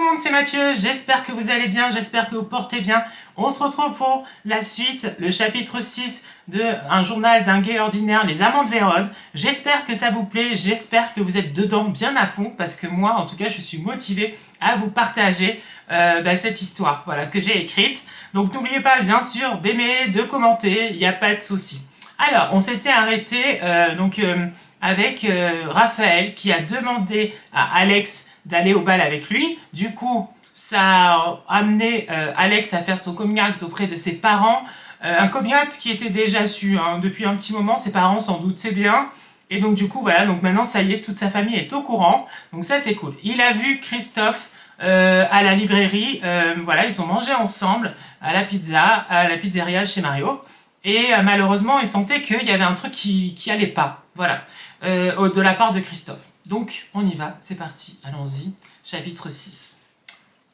tout le monde, c'est Mathieu, j'espère que vous allez bien, j'espère que vous portez bien. On se retrouve pour la suite, le chapitre 6 de Un journal d'un gay ordinaire, Les Amants de Vérone. J'espère que ça vous plaît, j'espère que vous êtes dedans bien à fond, parce que moi, en tout cas, je suis motivée à vous partager cette histoire que j'ai écrite. Donc n'oubliez pas, bien sûr, d'aimer, de commenter, il n'y a pas de souci. Alors, on s'était arrêté avec Raphaël qui a demandé à Alex d'aller au bal avec lui. Du coup, ça a amené Alex à faire son coming out auprès de ses parents. Un coming out qui était déjà su depuis un petit moment. Ses parents s'en doute, c'est bien. Et donc du coup, voilà, donc maintenant, ça y est, toute sa famille est au courant. Donc ça, c'est cool. Il a vu Christophe à la librairie. Ils ont mangé ensemble à la pizzeria chez Mario. Et malheureusement, il sentait qu'il y avait un truc qui allait pas. Voilà. De la part de Christophe. Donc, on y va, c'est parti, allons-y. Chapitre 6.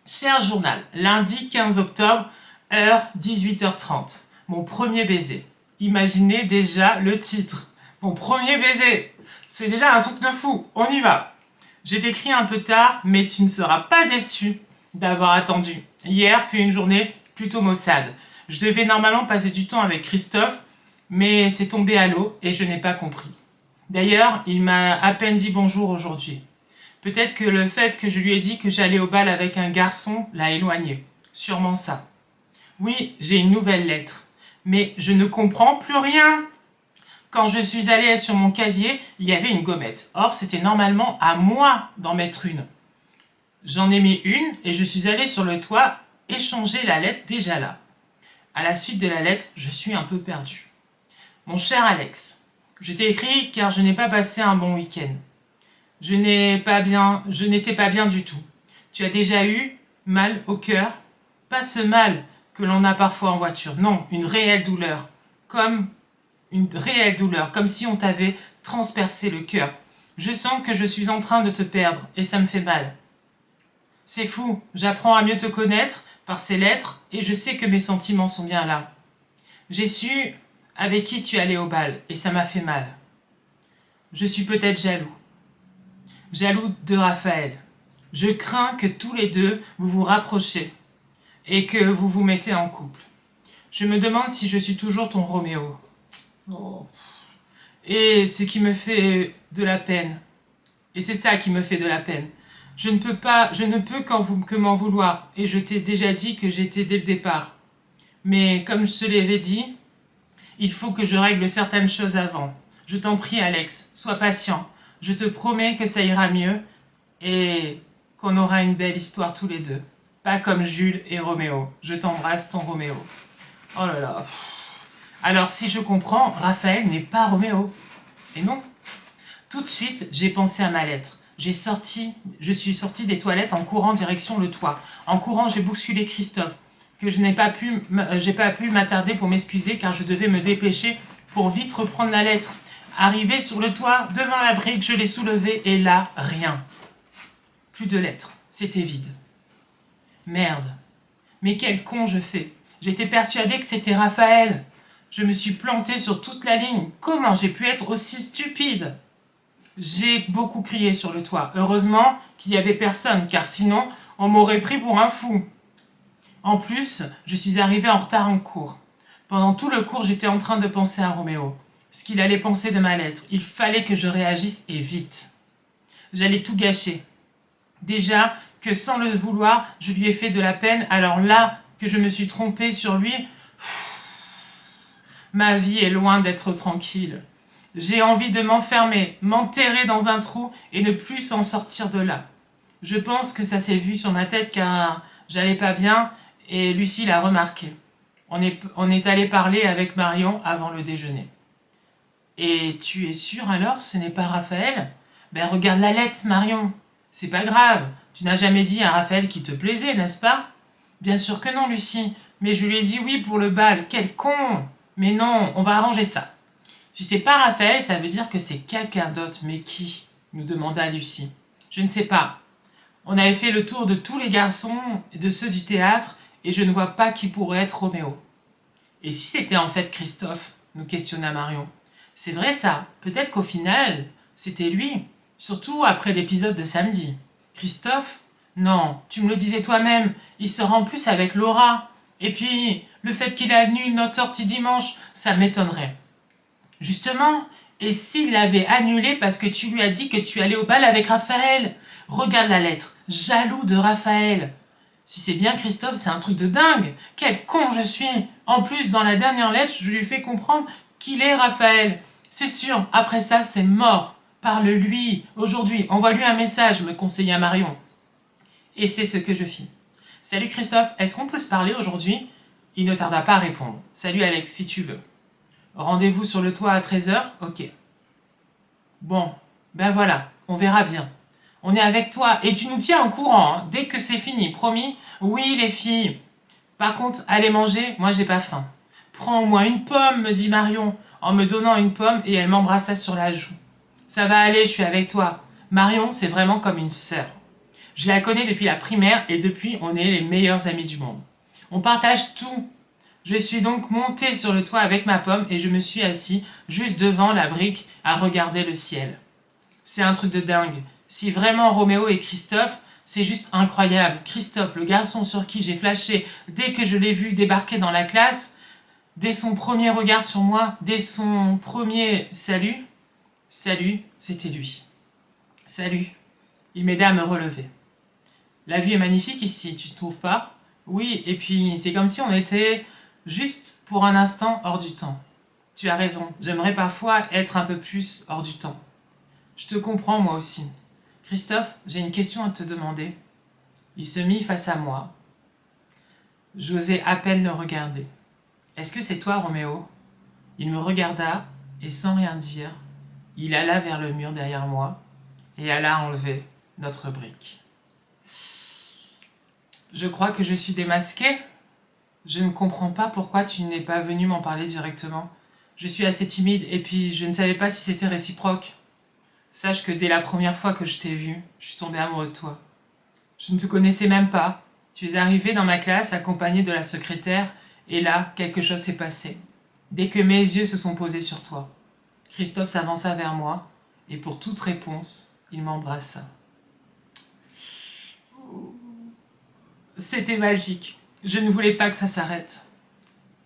Cher journal, lundi 15 octobre, heure 18h30. Mon premier baiser. Imaginez déjà le titre. Mon premier baiser. C'est déjà un truc de fou, on y va. J'ai écrit un peu tard, mais tu ne seras pas déçu d'avoir attendu. Hier fut une journée plutôt maussade. Je devais normalement passer du temps avec Christophe, mais c'est tombé à l'eau et je n'ai pas compris. D'ailleurs, il m'a à peine dit bonjour aujourd'hui. Peut-être que le fait que je lui ai dit que j'allais au bal avec un garçon l'a éloigné. Sûrement ça. Oui, j'ai une nouvelle lettre. Mais je ne comprends plus rien. Quand je suis allée sur mon casier, il y avait une gommette. Or, c'était normalement à moi d'en mettre une. J'en ai mis une et je suis allée sur le toit échanger la lettre déjà là. À la suite de la lettre, je suis un peu perdue. Mon cher Alex, je t'ai écrit car je n'ai pas passé un bon week-end. Je n'étais pas bien du tout. Tu as déjà eu mal au cœur? Pas ce mal que l'on a parfois en voiture, non, une réelle douleur. Comme si on t'avait transpercé le cœur. Je sens que je suis en train de te perdre et ça me fait mal. C'est fou, j'apprends à mieux te connaître par ces lettres et je sais que mes sentiments sont bien là. J'ai su avec qui tu allais au bal et ça m'a fait mal. Je suis peut-être jaloux. Jaloux de Raphaël. Je crains que tous les deux vous vous rapprochiez et que vous vous mettez en couple. Je me demande si je suis toujours ton Roméo. Oh. Et ce qui me fait de la peine. Et c'est ça qui me fait de la peine. Je ne peux que m'en vouloir et je t'ai déjà dit que j'étais dès le départ. Mais comme je te l'avais dit, il faut que je règle certaines choses avant. Je t'en prie, Alex, sois patient. Je te promets que ça ira mieux et qu'on aura une belle histoire tous les deux. Pas comme Jules et Roméo. Je t'embrasse, ton Roméo. Oh là là. Alors, si je comprends, Raphaël n'est pas Roméo. Et non. Tout de suite, j'ai pensé à ma lettre. Je suis sortie des toilettes en courant direction le toit. En courant, j'ai bousculé Christophe. J'ai pas pu m'attarder pour m'excuser car je devais me dépêcher pour vite reprendre la lettre. Arrivé sur le toit, devant la brique, je l'ai soulevée et là, rien. Plus de lettres, c'était vide. Merde. Mais quel con je fais. J'étais persuadée que c'était Raphaël. Je me suis plantée sur toute la ligne. Comment j'ai pu être aussi stupide? J'ai beaucoup crié sur le toit. Heureusement qu'il n'y avait personne, car sinon, on m'aurait pris pour un fou. En plus, je suis arrivée en retard en cours. Pendant tout le cours, j'étais en train de penser à Roméo. Ce qu'il allait penser de ma lettre. Il fallait que je réagisse et vite. J'allais tout gâcher. Déjà que sans le vouloir, je lui ai fait de la peine, alors là que je me suis trompée sur lui, ma vie est loin d'être tranquille. J'ai envie de m'enfermer, m'enterrer dans un trou et ne plus s'en sortir de là. Je pense que ça s'est vu sur ma tête car j'allais pas bien et Lucie l'a remarqué. On est allé parler avec Marion avant le déjeuner. Et tu es sûre alors, ce n'est pas Raphaël? Ben regarde la lettre, Marion. C'est pas grave, tu n'as jamais dit à Raphaël qu'il te plaisait, n'est-ce pas? Bien sûr que non, Lucie, mais je lui ai dit oui pour le bal, quel con! Mais non, on va arranger ça. Si c'est pas Raphaël, ça veut dire que c'est quelqu'un d'autre, mais qui? Nous demanda Lucie. Je ne sais pas. On avait fait le tour de tous les garçons et de ceux du théâtre, et je ne vois pas qui pourrait être Roméo. Et si c'était en fait Christophe? Nous questionna Marion. C'est vrai ça, peut-être qu'au final, c'était lui, surtout après l'épisode de samedi. Christophe, Non, tu me le disais toi-même, il sera en plus avec Laura. Et puis, le fait qu'il annule notre sortie dimanche, ça m'étonnerait. Justement, et s'il l'avait annulé parce que tu lui as dit que tu allais au bal avec Raphaël? Regarde la lettre, jaloux de Raphaël. Si c'est bien Christophe, c'est un truc de dingue. Quel con je suis. En plus, dans la dernière lettre, je lui fais comprendre qu'il est Raphaël. C'est sûr, après ça, c'est mort. Parle-lui. Aujourd'hui, envoie-lui un message, me conseilla Marion. Et c'est ce que je fis. Salut Christophe, est-ce qu'on peut se parler aujourd'hui? Il ne tarda pas à répondre. Salut Alex, si tu veux. Rendez-vous sur le toit à 13h? Ok. Bon, ben voilà, on verra bien. On est avec toi et tu nous tiens au courant, hein, dès que c'est fini, promis? Oui, les filles. Par contre, allez manger, moi j'ai pas faim. Prends-moi une pomme, me dit Marion, en me donnant une pomme et elle m'embrassa sur la joue. Ça va aller, je suis avec toi. Marion, c'est vraiment comme une sœur. Je la connais depuis la primaire et depuis, on est les meilleurs amis du monde. On partage tout. Je suis donc montée sur le toit avec ma pomme et je me suis assis juste devant la brique à regarder le ciel. C'est un truc de dingue. Si vraiment Roméo et Christophe, c'est juste incroyable. Christophe, le garçon sur qui j'ai flashé dès que je l'ai vu débarquer dans la classe, dès son premier regard sur moi, dès son premier salut, c'était lui. Salut. Il m'aida à me relever. La vue est magnifique ici, tu ne trouves pas? Oui, et puis c'est comme si on était juste pour un instant hors du temps. Tu as raison, j'aimerais parfois être un peu plus hors du temps. Je te comprends moi aussi. Christophe, j'ai une question à te demander. Il se mit face à moi. J'osais à peine le regarder. Est-ce que c'est toi, Roméo? Il me regarda et sans rien dire, il alla vers le mur derrière moi et alla enlever notre brique. Je crois que je suis démasquée. Je ne comprends pas pourquoi tu n'es pas venu m'en parler directement. Je suis assez timide et puis je ne savais pas si c'était réciproque. Sache que dès la première fois que je t'ai vu, je suis tombée amoureux de toi. Je ne te connaissais même pas. Tu es arrivé dans ma classe accompagné de la secrétaire et là, quelque chose s'est passé. Dès que mes yeux se sont posés sur toi. Christophe s'avança vers moi et pour toute réponse, il m'embrassa. C'était magique. Je ne voulais pas que ça s'arrête.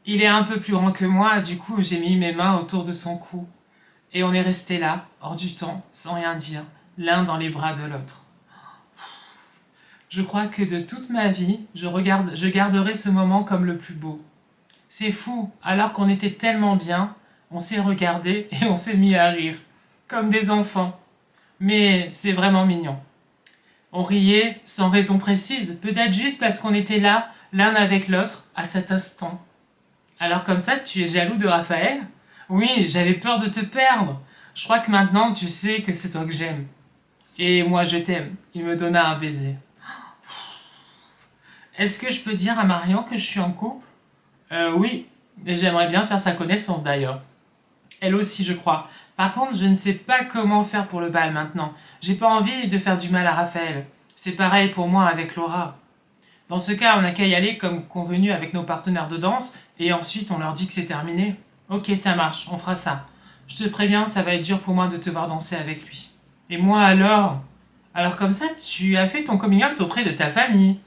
Il est un peu plus grand que moi, du coup j'ai mis mes mains autour de son cou. Et on est resté là, hors du temps, sans rien dire, l'un dans les bras de l'autre. Je crois que de toute ma vie, je garderai ce moment comme le plus beau. C'est fou, alors qu'on était tellement bien, on s'est regardé et on s'est mis à rire, comme des enfants. Mais c'est vraiment mignon. On riait sans raison précise, peut-être juste parce qu'on était là, l'un avec l'autre, à cet instant. Alors comme ça, tu es jaloux de Raphaël? Oui, j'avais peur de te perdre. Je crois que maintenant, tu sais que c'est toi que j'aime. Et moi, je t'aime. Il me donna un baiser. Est-ce que je peux dire à Marion que je suis en couple? Oui, mais j'aimerais bien faire sa connaissance d'ailleurs. Elle aussi, je crois. Par contre, je ne sais pas comment faire pour le bal maintenant. J'ai pas envie de faire du mal à Raphaël. C'est pareil pour moi avec Laura. Dans ce cas, on n'a qu'à y aller comme convenu avec nos partenaires de danse et ensuite on leur dit que c'est terminé. Ok, ça marche, on fera ça. Je te préviens, ça va être dur pour moi de te voir danser avec lui. Et moi alors? Alors comme ça, tu as fait ton coming out auprès de ta famille.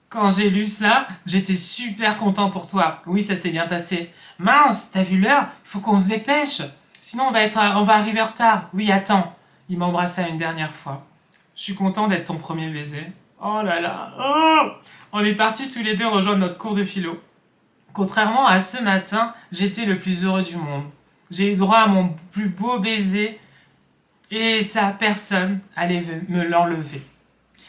Quand j'ai lu ça, j'étais super content pour toi. Oui, ça s'est bien passé. Mince, t'as vu l'heure? Il faut qu'on se dépêche. Sinon, on va arriver en retard. Oui, attends. Il m'embrassa une dernière fois. Je suis content d'être ton premier baiser. Oh là là. Oh! On est partis tous les deux rejoindre notre cours de philo. Contrairement à ce matin, j'étais le plus heureux du monde. J'ai eu droit à mon plus beau baiser et ça, personne allait me l'enlever.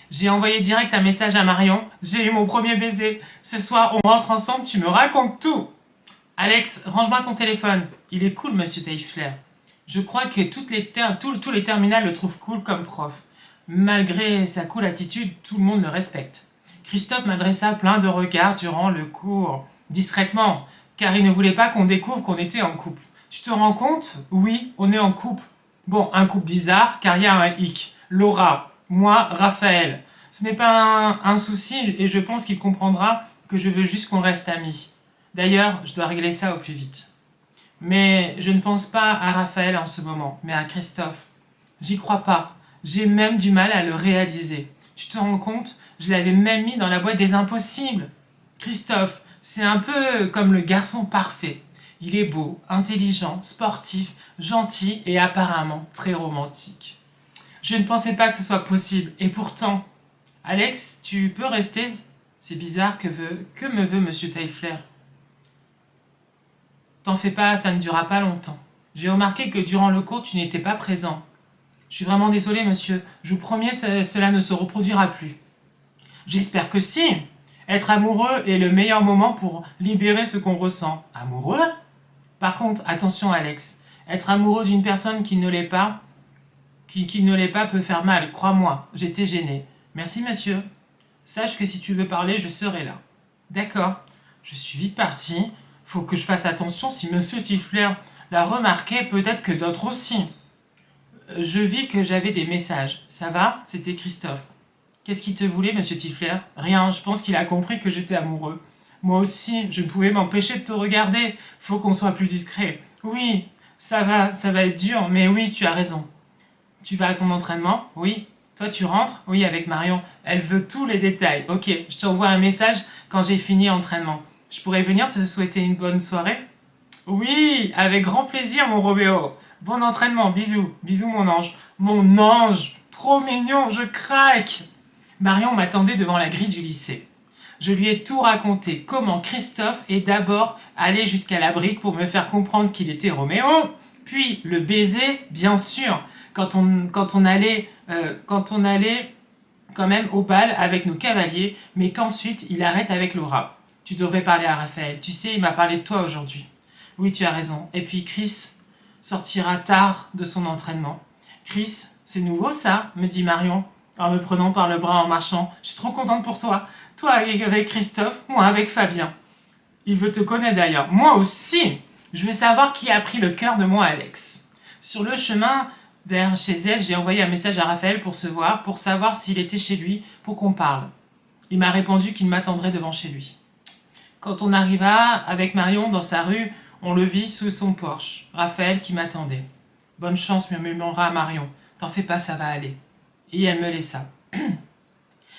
J'ai envoyé direct un message à Marion. J'ai eu mon premier baiser. Ce soir, on rentre ensemble, tu me racontes tout. Alex, range-moi ton téléphone. Il est cool, monsieur Taillefler. Je crois que tous les terminales le trouvent cool comme prof. Malgré sa cool attitude, tout le monde le respecte. Christophe m'adressa plein de regards durant le cours, discrètement, car il ne voulait pas qu'on découvre qu'on était en couple. Tu te rends compte? Oui, on est en couple. Bon, un couple bizarre, car il y a un hic. Laura, moi, Raphaël. Ce n'est pas un souci et je pense qu'il comprendra que je veux juste qu'on reste amis. D'ailleurs, je dois régler ça au plus vite. Mais je ne pense pas à Raphaël en ce moment, mais à Christophe. J'y crois pas. J'ai même du mal à le réaliser. Tu te rends compte? Je l'avais même mis dans la boîte des impossibles. Christophe, c'est un peu comme le garçon parfait. Il est beau, intelligent, sportif, gentil et apparemment très romantique. Je ne pensais pas que ce soit possible, et pourtant... Alex, tu peux rester? C'est bizarre, que me veut Monsieur Taillefleur? T'en fais pas, ça ne durera pas longtemps. J'ai remarqué que durant le cours, tu n'étais pas présent. Je suis vraiment désolée, monsieur. Je vous promets, cela ne se reproduira plus. J'espère que si. Être amoureux est le meilleur moment pour libérer ce qu'on ressent. Amoureux? Par contre, attention Alex. Être amoureux d'une personne qui ne l'est pas, qui ne l'est pas peut faire mal, crois-moi. J'étais gênée. Merci monsieur. Sache que si tu veux parler, je serai là. D'accord. Je suis vite partie. Faut que je fasse attention si monsieur Tiffler l'a remarqué, peut-être que d'autres aussi. Je vis que j'avais des messages. Ça va? C'était Christophe. Qu'est-ce qu'il te voulait, monsieur Tiffler? Rien, je pense qu'il a compris que j'étais amoureux. Moi aussi, je ne pouvais m'empêcher de te regarder. Faut qu'on soit plus discret. Oui, ça va être dur, mais oui, tu as raison. Tu vas à ton entraînement? Oui. Toi, tu rentres? Oui, avec Marion. Elle veut tous les détails. Ok, je t'envoie un message quand j'ai fini l'entraînement. Je pourrais venir te souhaiter une bonne soirée? Oui, avec grand plaisir, mon Roméo. Bon entraînement, bisous. Bisous, mon ange. Mon ange! Trop mignon, je craque! Marion m'attendait devant la grille du lycée. Je lui ai tout raconté, comment Christophe est d'abord allé jusqu'à la brique pour me faire comprendre qu'il était Roméo, puis le baiser, bien sûr, quand on allait quand même au bal avec nos cavaliers, mais qu'ensuite il arrête avec Laura. Tu devrais parler à Raphaël, tu sais, il m'a parlé de toi aujourd'hui. Oui, tu as raison. Et puis Chris sortira tard de son entraînement. Chris, c'est nouveau ça, me dit Marion, en me prenant par le bras en marchant. Je suis trop contente pour toi. Toi avec Christophe, moi avec Fabien. Il veut te connaître d'ailleurs. Moi aussi. Je veux savoir qui a pris le cœur de moi, Alex. Sur le chemin vers chez elle, j'ai envoyé un message à Raphaël pour se voir, pour savoir s'il était chez lui, pour qu'on parle. Il m'a répondu qu'il m'attendrait devant chez lui. Quand on arriva avec Marion dans sa rue, on le vit sous son porche. Raphaël qui m'attendait. Bonne chance, murmura Marion. T'en fais pas, ça va aller. Et elle me laissa.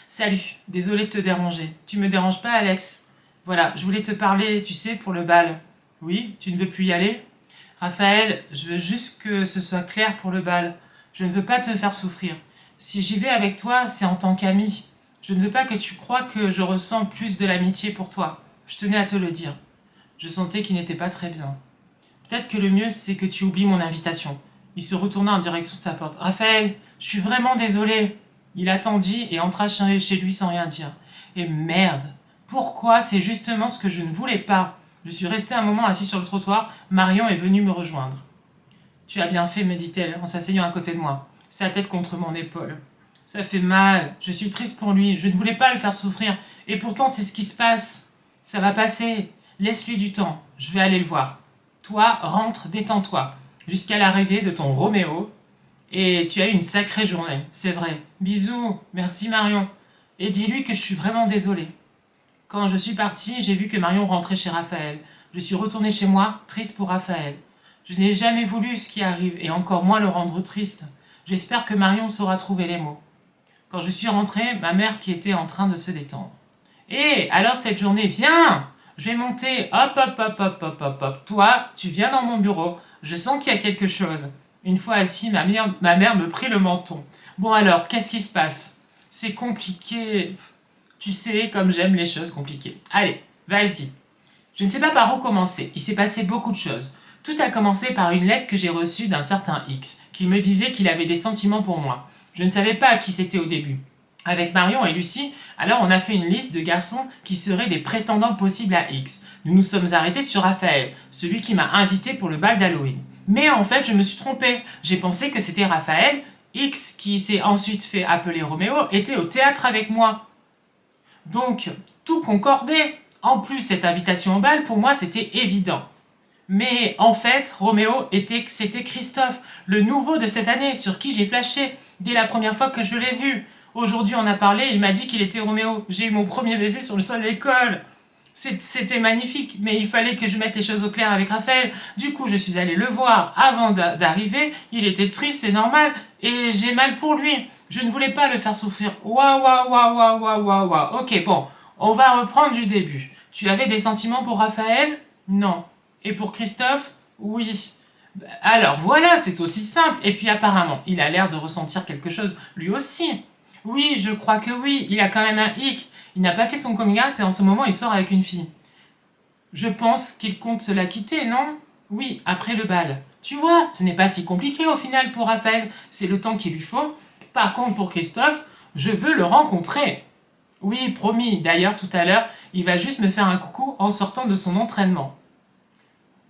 Salut, désolé de te déranger. Tu me déranges pas, Alex? Voilà, je voulais te parler, tu sais, pour le bal. Oui, tu ne veux plus y aller? Raphaël, je veux juste que ce soit clair pour le bal. Je ne veux pas te faire souffrir. Si j'y vais avec toi, c'est en tant qu'ami. Je ne veux pas que tu crois que je ressens plus de l'amitié pour toi. Je tenais à te le dire. Je sentais qu'il n'était pas très bien. Peut-être que le mieux, c'est que tu oublies mon invitation. Il se retourna en direction de sa porte. Raphaël, je suis vraiment désolé. Il attendit et entra chez lui sans rien dire. Et merde, pourquoi? C'est justement ce que je ne voulais pas. Je suis resté un moment assis sur le trottoir. Marion est venue me rejoindre. Tu as bien fait, me dit-elle en s'asseyant à côté de moi, sa tête contre mon épaule. Ça fait mal, je suis triste pour lui, je ne voulais pas le faire souffrir. Et pourtant, c'est ce qui se passe. Ça va passer. Laisse-lui du temps, je vais aller le voir. Toi, rentre, détends-toi, jusqu'à l'arrivée de ton Roméo. Et tu as eu une sacrée journée, c'est vrai. Bisous, merci Marion. Et dis-lui que je suis vraiment désolée. Quand je suis partie, j'ai vu que Marion rentrait chez Raphaël. Je suis retournée chez moi, triste pour Raphaël. Je n'ai jamais voulu ce qui arrive, et encore moins le rendre triste. J'espère que Marion saura trouver les mots. Quand je suis rentrée, ma mère qui était en train de se détendre. Hé, alors cette journée, viens! Je vais monter, hop, hop, hop, hop, hop, hop, hop. Toi, tu viens dans mon bureau. Je sens qu'il y a quelque chose. Une fois assis, ma mère me prit le menton. Bon alors, qu'est-ce qui se passe? C'est compliqué. Tu sais, comme j'aime les choses compliquées. Allez, vas-y. Je ne sais pas par où commencer. Il s'est passé beaucoup de choses. Tout a commencé par une lettre que j'ai reçue d'un certain X, qui me disait qu'il avait des sentiments pour moi. Je ne savais pas qui c'était au début. Avec Marion et Lucie, alors on a fait une liste de garçons qui seraient des prétendants possibles à X. Nous nous sommes arrêtés sur Raphaël, celui qui m'a invité pour le bal d'Halloween. Mais en fait, je me suis trompée. J'ai pensé que c'était Raphaël. X, qui s'est ensuite fait appeler Roméo, était au théâtre avec moi. Donc, tout concordait. En plus, cette invitation au bal, pour moi, c'était évident. Mais en fait, Roméo, c'était Christophe, le nouveau de cette année, sur qui j'ai flashé dès la première fois que je l'ai vu. Aujourd'hui, on a parlé, il m'a dit qu'il était Roméo. J'ai eu mon premier baiser sur le toit de l'école. C'était magnifique, mais il fallait que je mette les choses au clair avec Raphaël. Du coup, je suis allée le voir avant d'arriver. Il était triste, c'est normal, et j'ai mal pour lui. Je ne voulais pas le faire souffrir. Waouh, waouh, waouh, waouh, waouh, waouh, waouh. Ok, bon, on va reprendre du début. Tu avais des sentiments pour Raphaël? Non. Et pour Christophe? Oui. Alors voilà, c'est aussi simple. Et puis apparemment, il a l'air de ressentir quelque chose lui aussi. Oui, je crois que oui. Il a quand même un hic. Il n'a pas fait son coming out et en ce moment, il sort avec une fille. Je pense qu'il compte la quitter, non? Oui, après le bal. Tu vois, ce n'est pas si compliqué au final pour Raphaël. C'est le temps qu'il lui faut. Par contre, pour Christophe, je veux le rencontrer. Oui, promis. D'ailleurs, tout à l'heure, il va juste me faire un coucou en sortant de son entraînement.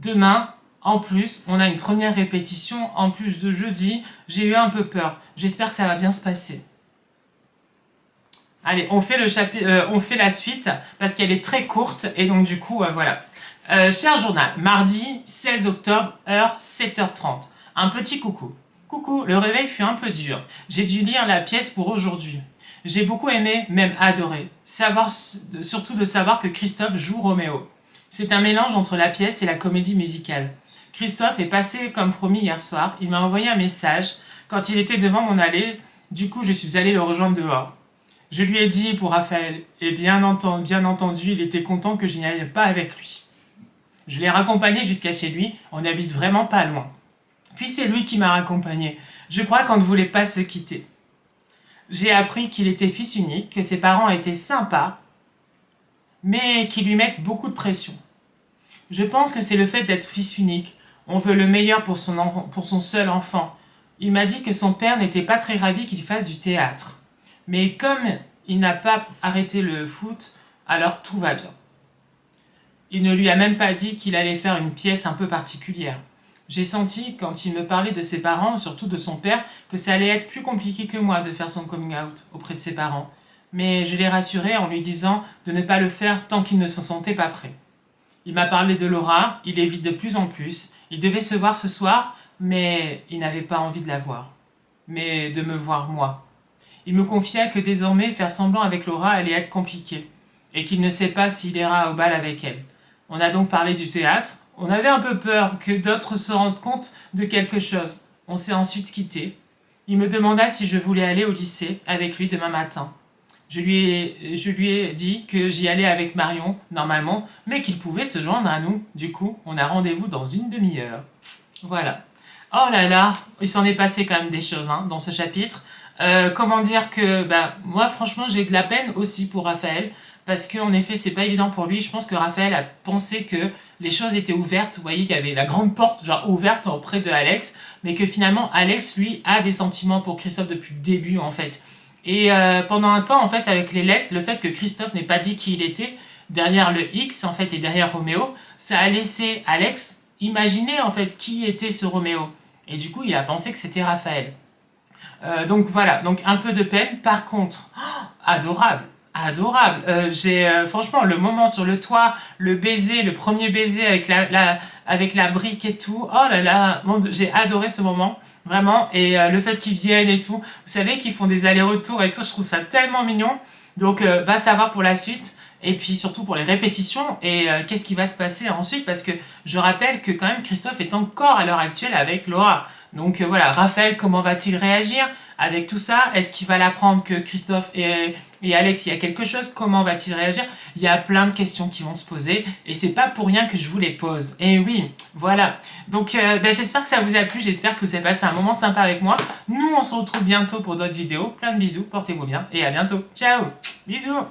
Demain, en plus, on a une première répétition. En plus de jeudi, j'ai eu un peu peur. J'espère que ça va bien se passer. Allez, on fait, on fait la suite parce qu'elle est très courte et donc du coup, voilà. Cher journal, mardi 16 octobre, heure 7h30. Un petit coucou. Coucou, le réveil fut un peu dur. J'ai dû lire la pièce pour aujourd'hui. J'ai beaucoup aimé, même adoré. Surtout de savoir que Christophe joue Roméo. C'est un mélange entre la pièce et la comédie musicale. Christophe est passé comme promis hier soir. Il m'a envoyé un message quand il était devant mon allée. Du coup, je suis allée le rejoindre dehors. Je lui ai dit pour Raphaël, et bien entendu, il était content que je n'y aille pas avec lui. Je l'ai raccompagné jusqu'à chez lui, on n'habite vraiment pas loin. Puis c'est lui qui m'a raccompagné. Je crois qu'on ne voulait pas se quitter. J'ai appris qu'il était fils unique, que ses parents étaient sympas, mais qu'ils lui mettent beaucoup de pression. Je pense que c'est le fait d'être fils unique. On veut le meilleur pour son seul enfant. Il m'a dit que son père n'était pas très ravi qu'il fasse du théâtre. Mais comme il n'a pas arrêté le foot, alors tout va bien. Il ne lui a même pas dit qu'il allait faire une pièce un peu particulière. J'ai senti, quand il me parlait de ses parents, surtout de son père, que ça allait être plus compliqué que moi de faire son coming out auprès de ses parents. Mais je l'ai rassuré en lui disant de ne pas le faire tant qu'il ne se sentait pas prêt. Il m'a parlé de Laura, il évite de plus en plus. Il devait se voir ce soir, mais il n'avait pas envie de la voir. Mais de me voir moi. Il me confia que désormais faire semblant avec Laura allait être compliqué, et qu'il ne sait pas s'il ira au bal avec elle. On a donc parlé du théâtre. On avait un peu peur que d'autres se rendent compte de quelque chose. On s'est ensuite quittés. Il me demanda si je voulais aller au lycée avec lui demain matin. Je lui ai dit que j'y allais avec Marion, normalement, mais qu'il pouvait se joindre à nous. Du coup, on a rendez-vous dans une demi-heure. Voilà. Oh là là, il s'en est passé quand même des choses dans ce chapitre. Comment dire que moi franchement j'ai de la peine aussi pour Raphaël parce qu'en effet c'est pas évident pour lui. Je pense que Raphaël a pensé que les choses étaient ouvertes. Vous voyez qu'il y avait la grande porte genre ouverte auprès de Alex, mais que finalement Alex lui a des sentiments pour Christophe depuis le début en fait. Et pendant un temps en fait avec les lettres, le fait que Christophe n'ait pas dit qui il était derrière le X en fait et derrière Roméo, ça a laissé Alex imaginer en fait qui était ce Roméo. Et du coup il a pensé que c'était Raphaël. Donc voilà, donc un peu de peine. Par contre, adorable, adorable. J'ai franchement le moment sur le toit, le baiser, le premier baiser avec avec la brique et tout. Oh là là, j'ai adoré ce moment. Vraiment, et le fait qu'ils viennent et tout, vous savez qu'ils font des allers-retours et tout, je trouve ça tellement mignon. Donc va savoir pour la suite. Et puis surtout pour les répétitions et qu'est-ce qui va se passer ensuite parce que je rappelle que quand même Christophe est encore à l'heure actuelle avec Laura. Donc voilà, Raphaël, comment va-t-il réagir avec tout ça? Est-ce qu'il va l'apprendre que Christophe et Alex, il y a quelque chose? Comment va-t-il réagir? Il y a plein de questions qui vont se poser et c'est pas pour rien que je vous les pose. Et oui, voilà. Donc j'espère que ça vous a plu, j'espère que vous avez passé un moment sympa avec moi. Nous, on se retrouve bientôt pour d'autres vidéos. Plein de bisous, portez-vous bien et à bientôt. Ciao, bisous.